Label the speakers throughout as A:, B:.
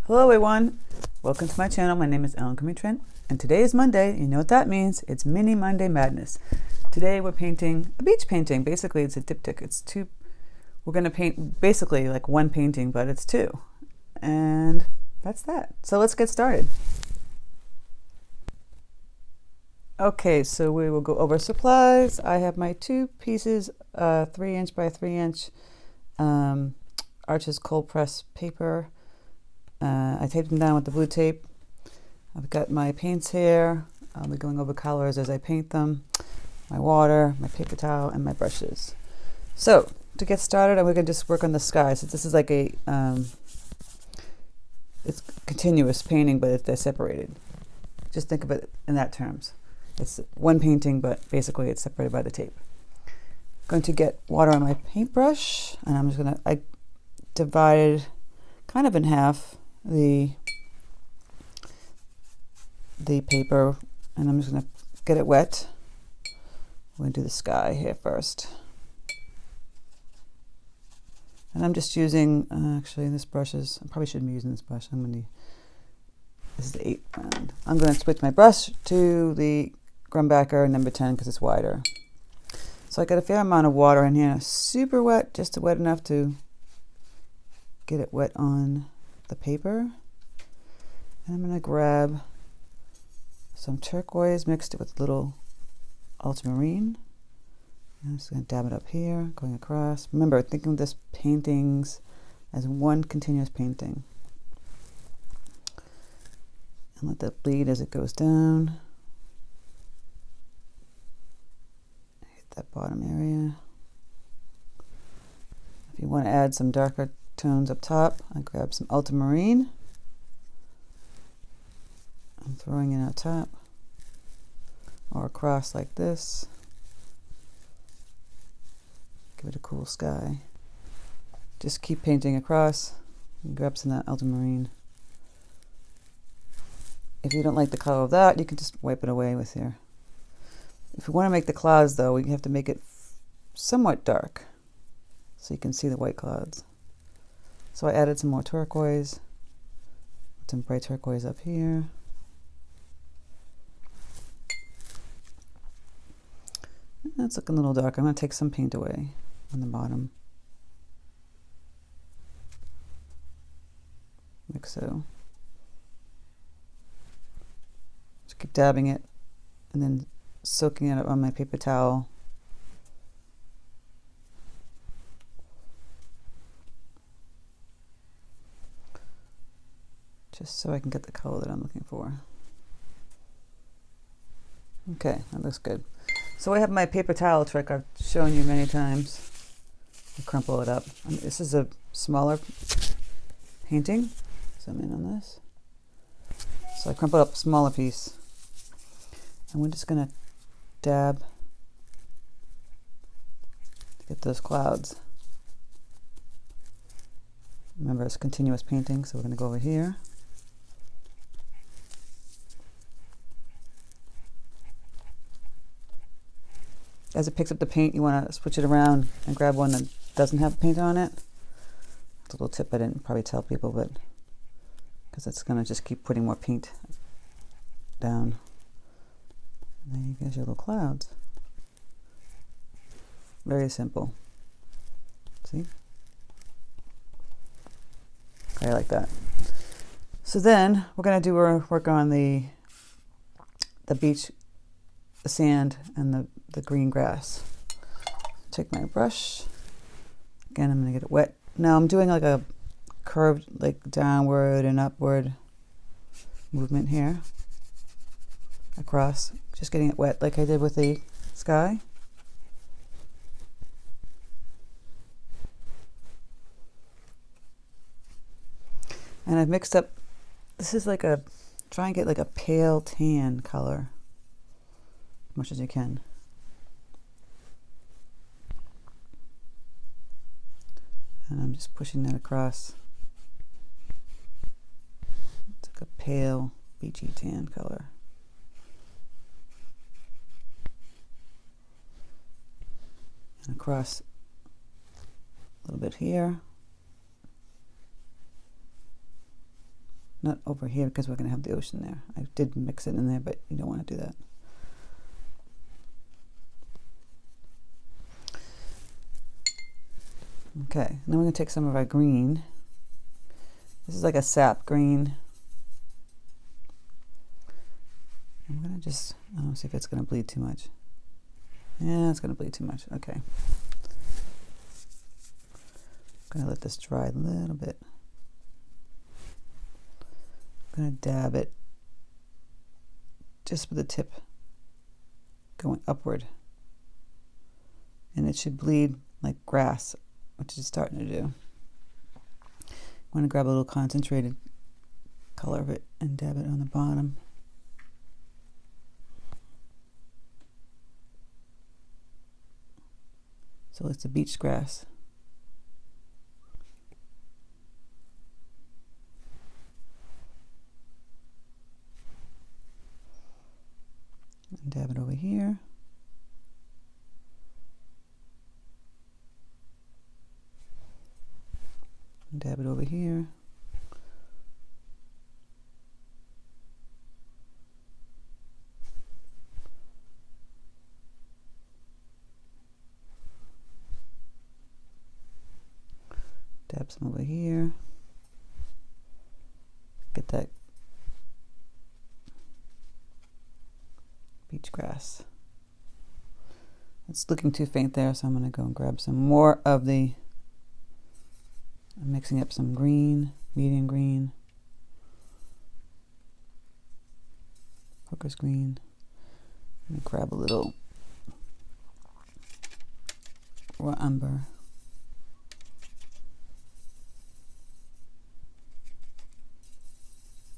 A: Hello everyone, welcome to my channel. My name is Crimi-Trent and today is Monday. You know what that means? It's Mini Monday Madness. Today we're painting a beach painting. Basically it's a diptych. It's two. We're going to paint basically like one painting, but it's two. And that's that. So let's get started. Okay, so we will go over supplies. I have my two pieces, 3" by 3" Arches cold press paper. I taped them down with the blue tape. I've got my paints here. I'll be going over colors as I paint them. My water, my paper towel, and my brushes. So to get started, we're going to just work on the sky. So this is like a, it's continuous painting, but they're separated. Just think of it in that terms. It's one painting, but basically it's separated by the tape. Going to get water on my paintbrush, and I'm just going to, I divided kind of in half the paper, and I'm just going to get it wet. We're going to do the sky here first. And I'm just using, actually this brush is, I probably shouldn't be using this brush. This is the 8 round. I'm going to switch my brush to the Grumbacher number 10 because it's wider. So I got a fair amount of water in here. Super wet, just wet enough to get it wet on the paper. And I'm going to grab some turquoise, mixed it with a little ultramarine. I'm just going to dab it up here, going across. Remember, think of this paintings as one continuous painting. And let that bleed as it goes down. Hit that bottom area. If you want to add some darker tones up top, I grab some ultramarine. I'm throwing it out top or across like this. Give it a cool sky. Just keep painting across and grab some of that ultramarine. If you don't like the color of that, you can just wipe it away with here. If you want to make the clouds though, you have to make it somewhat dark so you can see the white clouds. So I added some more turquoise, some bright turquoise up here. That's looking a little dark. I'm going to take some paint away on the bottom. Like so. Just keep dabbing it and then soaking it up on my paper towel. Just so I can get the color that I'm looking for. Okay, that looks good. So I have my paper towel trick I've shown you many times. I crumple it up. This is a smaller painting. Zoom in on this. So I crumple up a smaller piece. And we're just going to dab to get those clouds. Remember, it's continuous painting, so we're going to go over here. As it picks up the paint, you want to switch it around and grab one that doesn't have paint on it. It's a little tip I didn't probably tell people, but because it's going to just keep putting more paint down. And then you get your little clouds. Very simple. See? I like that. So then we're going to do our work on the beach, the sand, and the green grass. Take my brush. Again, I'm going to get it wet. Now I'm doing like a curved, like downward and upward movement here. Across. Just getting it wet like I did with the sky. And I've mixed up, this is like try and get like a pale tan color. As much as you can. And I'm just pushing that across. It's like a pale beachy tan color. And across a little bit here. not over here because we're going to have the ocean there. I did mix it in there, but you don't want to do that. Okay, now we're going to take some of our green. This is like a sap green. I'm going to just, see if it's going to bleed too much. Yeah, it's going to bleed too much. Okay. I'm going to let this dry a little bit. I'm going to dab it just with the tip going upward. And it should bleed like grass, which it's starting to do. I'm going to grab a little concentrated color of it and dab it on the bottom. So it's the beach grass. And dab it over here. And dab it over here. Dab some over here. Get that beach grass. It's looking too faint there, so I'm going to go and grab some more of the, I'm mixing up some green, medium green, Hooker's green. I'm going to grab a little raw umber.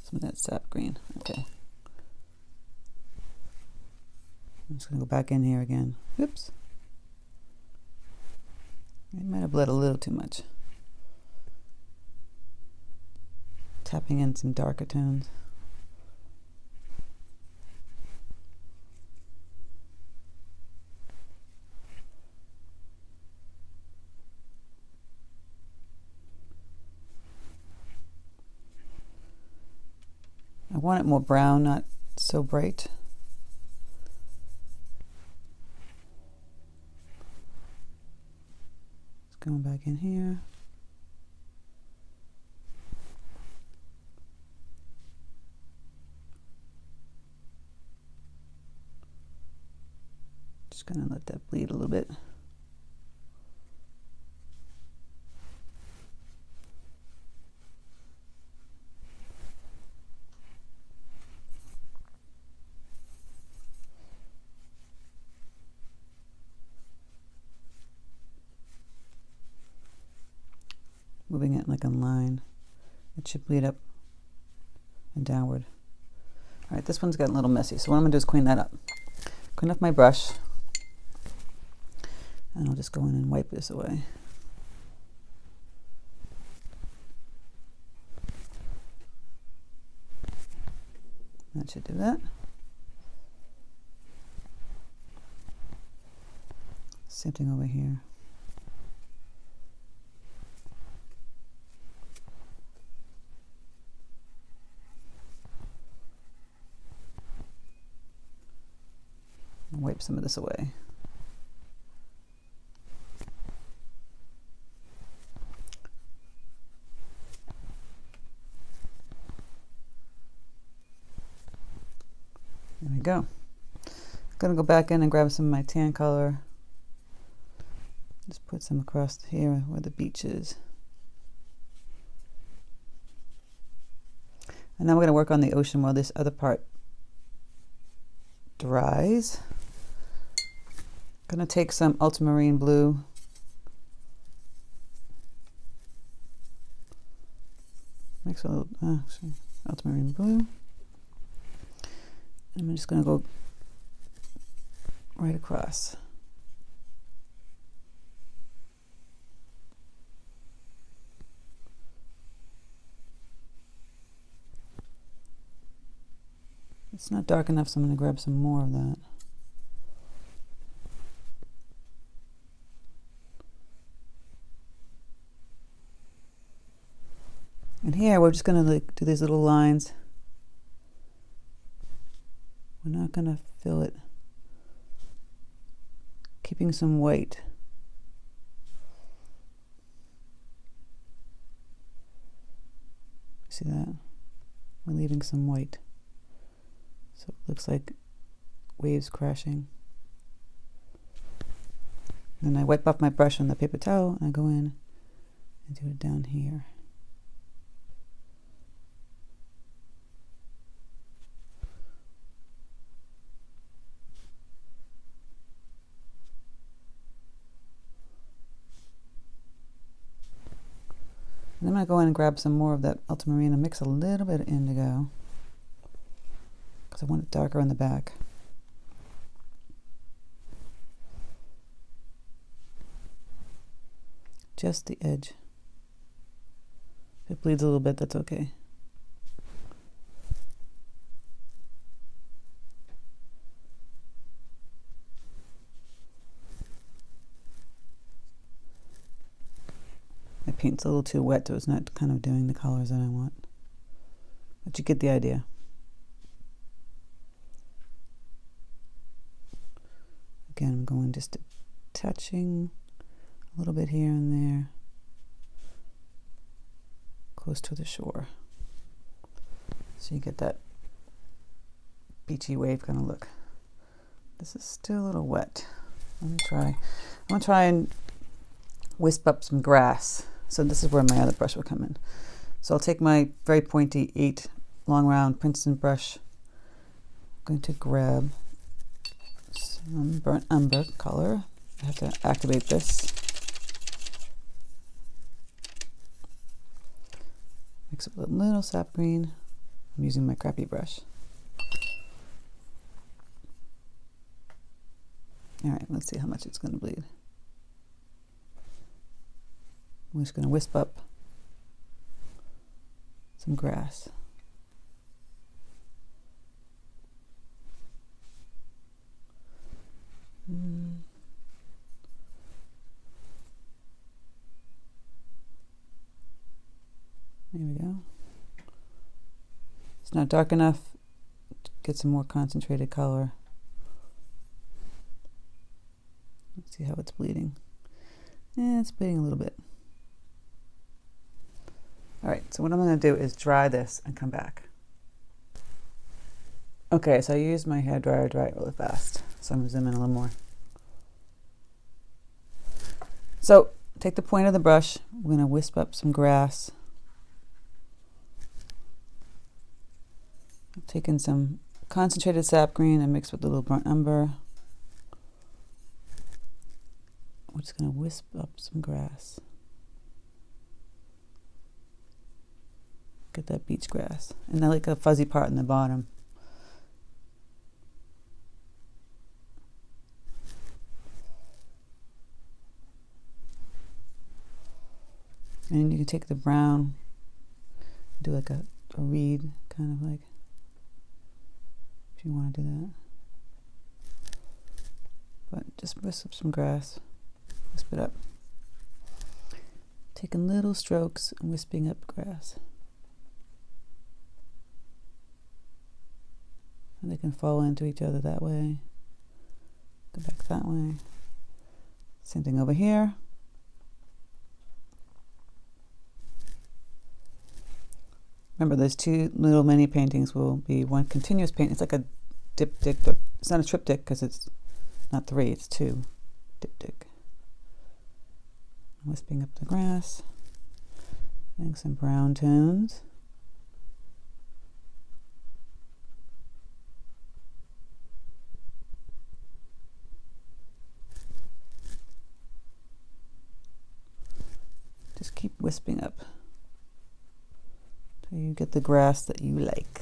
A: Some of that sap green. Okay. I'm just going to go back in here again. Oops. I might have bled a little too much. Tapping in some darker tones. I want it more brown, not so bright. Just going back in here. Just gonna let that bleed a little bit. Moving it like a line. It should bleed up and downward. All right, this one's gotten a little messy, so what I'm gonna do is clean that up. Clean up my brush, and I'll just go in and wipe this away. That should do that. Same thing over here. Wipe some of this away. There we go. I'm gonna go back in and grab some of my tan color. Just put some across here where the beach is. And now we're gonna work on the ocean while this other part dries. Gonna take some ultramarine blue. Mix a little, actually, ultramarine blue. And I'm just gonna go right across. It's not dark enough, so I'm gonna grab some more of that. And here we're just going to like do these little lines. We're not going to fill it. Keeping some white. See that? We're leaving some white. So it looks like waves crashing. Then I wipe off my brush on the paper towel and I go in and do it down here. And then I'm going to go in and grab some more of that ultramarine and mix a little bit of indigo because I want it darker on the back. Just the edge. If it bleeds a little bit, that's okay. My paint's a little too wet, so it's not kind of doing the colors that I want. But you get the idea. Again, I'm going just touching a little bit here and there, close to the shore. So you get that beachy wave kind of look. This is still a little wet. I'm gonna try and wisp up some grass. So this is where my other brush will come in. So I'll take my very pointy 8 long round Princeton brush. I'm going to grab some burnt umber color. I have to activate this. Mix it with a little sap green. I'm using my crappy brush. All right, let's see how much it's going to bleed. I'm just going to wisp up some grass. There we go. It's not dark enough to get some more concentrated color. Let's see how it's bleeding. It's bleeding a little bit. All right, so what I'm going to do is dry this and come back. Okay, so I used my hairdryer, dry it really fast. So I'm going to zoom in a little more. So take the point of the brush. We're going to wisp up some grass. I've taken some concentrated sap green and mixed with a little burnt umber. We're just going to wisp up some grass. Get that beach grass. And I like a fuzzy part in the bottom. And you can take the brown, do like a reed, kind of like, if you want to do that. But just wisp up some grass, wisp it up. Taking little strokes and wisping up grass. And they can fall into each other that way. Go back that way. Same thing over here. Remember, those 2 little mini paintings will be one continuous paint. It's like a diptych, but it's not a triptych because it's not 3, it's 2. Diptych. Wisping up the grass. Adding some brown tones. Just keep wisping up till you get the grass that you like.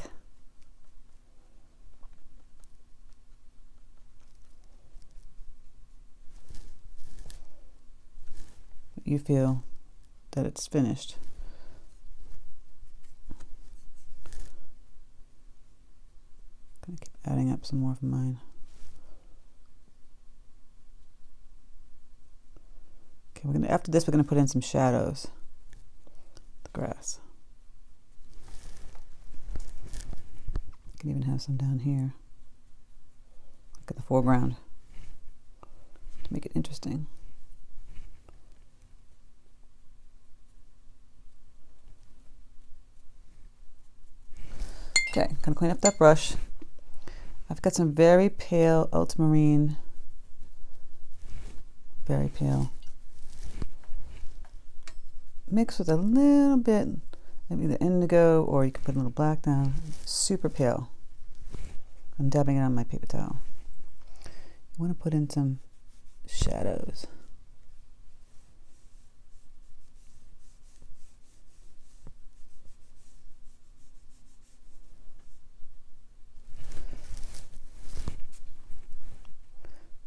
A: You feel that it's finished. I'm gonna keep adding up some more of mine. Okay, after this we're gonna put in some shadows. The grass. can even have some down here. Look at the foreground to make it interesting. Okay, gonna clean up that brush. I've got some very pale ultramarine, very pale, mixed with a little bit, maybe the indigo, or you can put a little black down. Super pale. I'm dabbing it on my paper towel. You want to put in some shadows.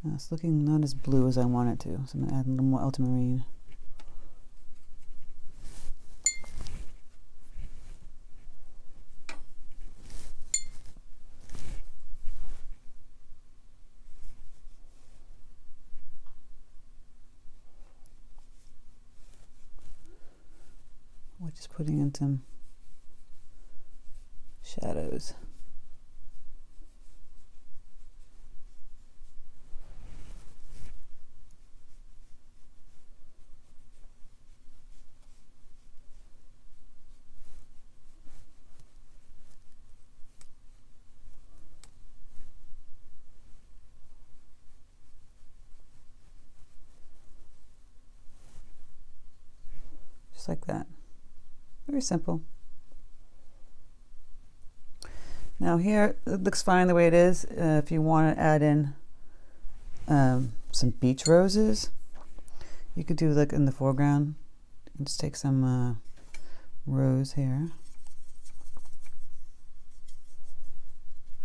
A: Now it's looking not as blue as I want it to, so I'm going to add a little more ultramarine. We're just putting in some shadows. Just like that. Very simple. Now here, it looks fine the way it is. If you want to add in some beach roses, you could do like in the foreground. And just take some rose here.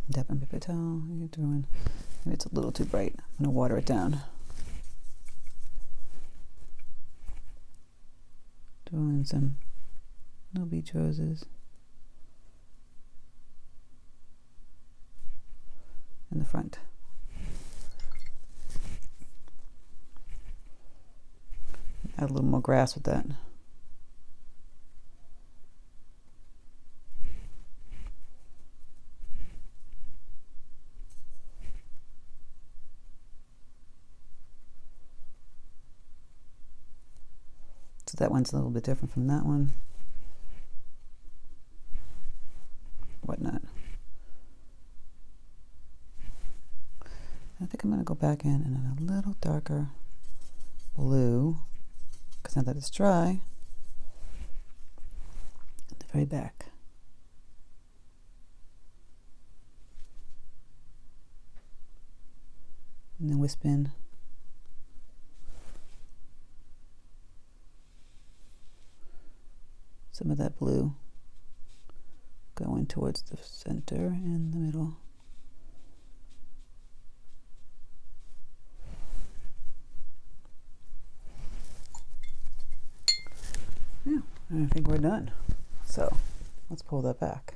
A: Dab on paper towel. You're doing. Maybe it's a little too bright. I'm gonna water it down. Doing some little beach roses in the front. Add a little more grass with that. So that one's a little bit different from that one. Whatnot. I think I'm going to go back in and add a little darker blue, because now that it's dry, at the very back. And then wisp in some of that blue going towards the center and the middle. Yeah, I think we're done. So let's pull that back.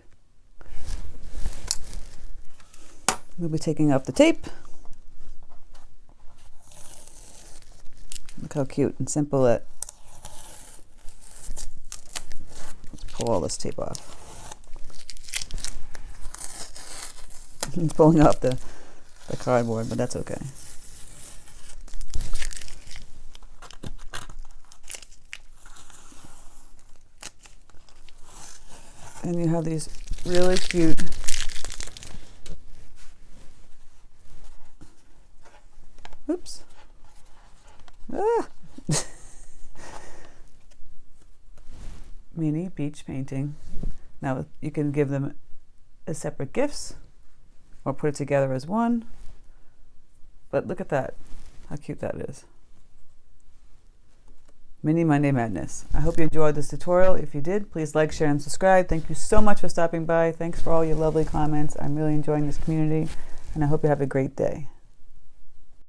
A: We'll be taking off the tape. Look how cute and simple that. Let's pull all this tape off. It's pulling off the cardboard, but that's okay. And you have these really cute oops. Ah. Mini beach painting. Now you can give them as separate gifts or put it together as one. But look at that. How cute that is. Mini Monday Madness. I hope you enjoyed this tutorial. If you did, please like, share, and subscribe. Thank you so much for stopping by. Thanks for all your lovely comments. I'm really enjoying this community, and I hope you have a great day.